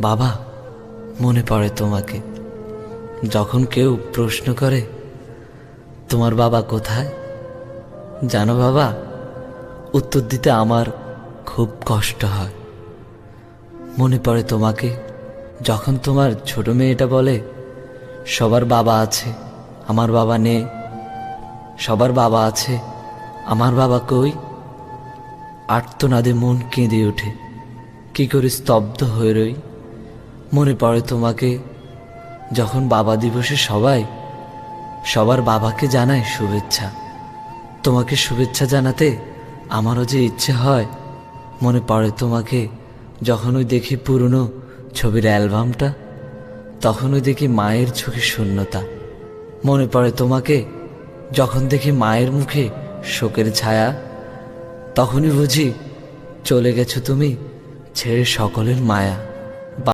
বাবা, মনে পড়ে তোমাকে যখন কেউ প্রশ্ন করে তোমার বাবা কোথায়। জানো বাবা, উত্তর দিতে আমার খুব কষ্ট হয়। মনে পড়ে তোমাকে যখন তোমার ছোট মেয়েটা বলে সবার বাবা আছে, আমার বাবা নেই। সবার বাবা আছে, আমার বাবা কই। আর্তনাদে মন কেঁদে ওঠে, কি করে স্তব্ধ হয়ে রই। মনে পড়ে তোমাকে যখন বাবা দিবসে সবাই সবার বাবাকে জানায় শুভেচ্ছা। তোমাকে শুভেচ্ছা জানাতে আমারও যে ইচ্ছে হয়। মনে পড়ে তোমাকে যখন ওই দেখি পুরনো ছবির অ্যালবামটা, তখন ওই দেখি মায়ের চোখে শূন্যতা। মনে পড়ে তোমাকে যখন দেখি মায়ের মুখে শোকের ছায়া, তখনই বুঝি চলে গেছো তুমি ছেড়ে সকলের মায়া।